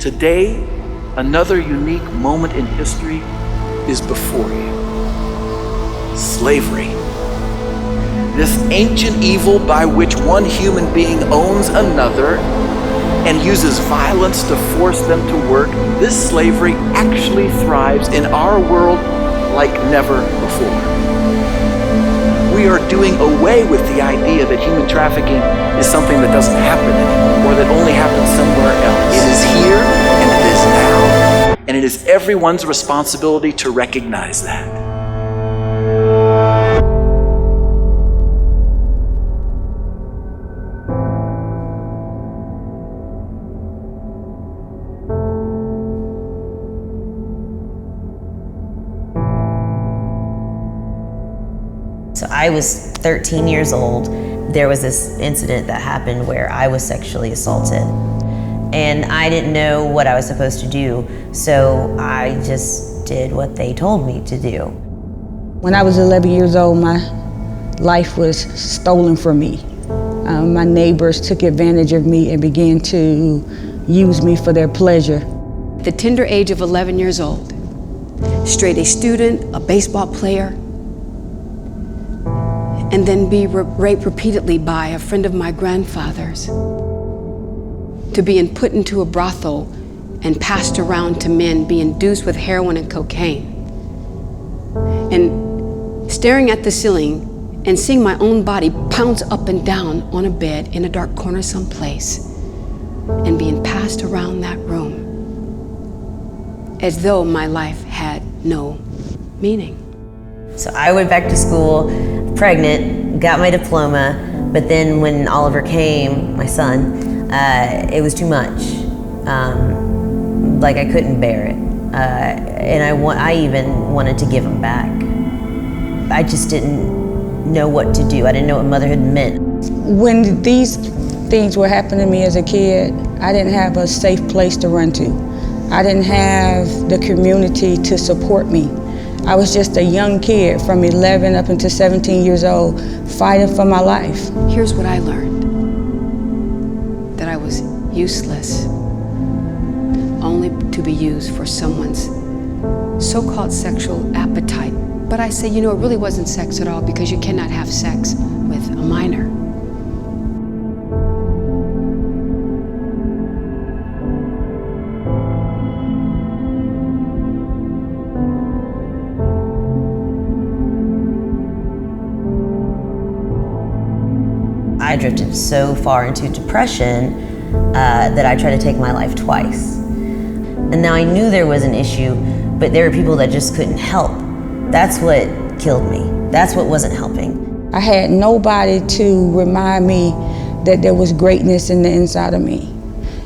Today, another unique moment in history is before you. Slavery. This ancient evil by which one human being owns another and uses violence to force them to work, this slavery actually thrives in our world like never before. We are doing away with the idea that human trafficking is something that doesn't happen anymore, or that only happens somewhere else. It is here, and it is now, and it is everyone's responsibility to recognize that. So I was 13 years old. There was this incident that happened where I was sexually assaulted. And I didn't know what I was supposed to do, so I just did what they told me to do. When I was 11 years old, my life was stolen from me. My neighbors took advantage of me and began to use me for their pleasure. At the tender age of 11 years old, straight A student, a baseball player, and then be raped repeatedly by a friend of my grandfather's, to being put into a brothel and passed around to men, be induced with heroin and cocaine, and staring at the ceiling and seeing my own body pounce up and down on a bed in a dark corner someplace, and being passed around that room as though my life had no meaning. So I went back to school, pregnant, got my diploma, but then when Oliver came, my son, it was too much. Like I couldn't bear it. And I even wanted to give him back. I just didn't know what to do. I didn't know what motherhood meant. When these things were happening to me as a kid, I didn't have a safe place to run to. I didn't have the community to support me. I was just a young kid from 11 up until 17 years old, fighting for my life. Here's what I learned, that I was useless, only to be used for someone's so-called sexual appetite. But I say, you know, it really wasn't sex at all, because you cannot have sex with a minor. I drifted so far into depression that I tried to take my life twice. And now I knew there was an issue, but there were people that just couldn't help. That's what killed me. That's what wasn't helping. I had nobody to remind me that there was greatness in the inside of me.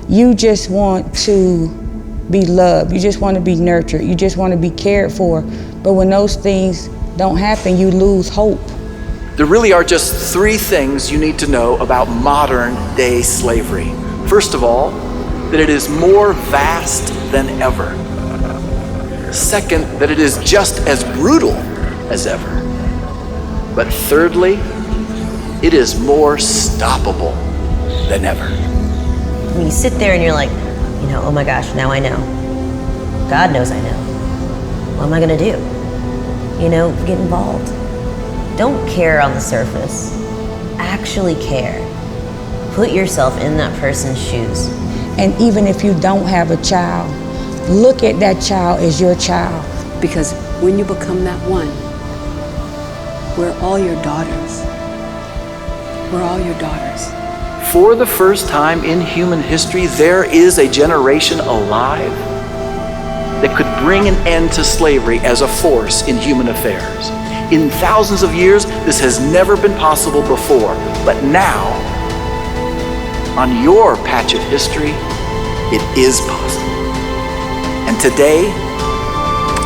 You just want to be loved. You just want to be nurtured. You just want to be cared for. But when those things don't happen, you lose hope. There really are just three things you need to know about modern day slavery. First of all, that it is more vast than ever. Second, that it is just as brutal as ever. But thirdly, it is more stoppable than ever. When you sit there and you're like, you know, oh my gosh, now I know. God knows I know. What am I gonna do? You know, get involved. Don't care on the surface. Actually care. Put yourself in that person's shoes. And even if you don't have a child, look at that child as your child. Because when you become that one, we're all your daughters. We're all your daughters. For the first time in human history, there is a generation alive that could bring an end to slavery as a force in human affairs. In thousands of years, this has never been possible before, but now, on your patch of history, it is possible. And today,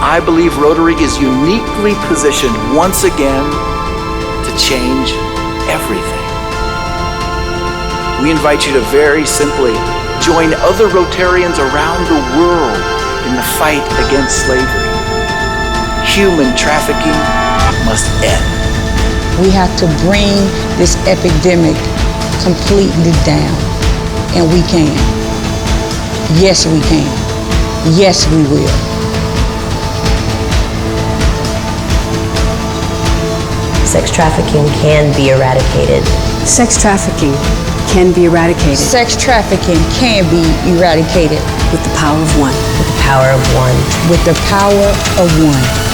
I believe Rotary is uniquely positioned once again to change everything. We invite you to very simply join other Rotarians around the world in the fight against slavery. Human trafficking must end. We have to bring this epidemic completely down, and we can. Yes, we can. Yes, we will. Sex trafficking can be eradicated. Sex trafficking can be eradicated Sex trafficking can be eradicated with the power of one. With the power of one. with the power of one.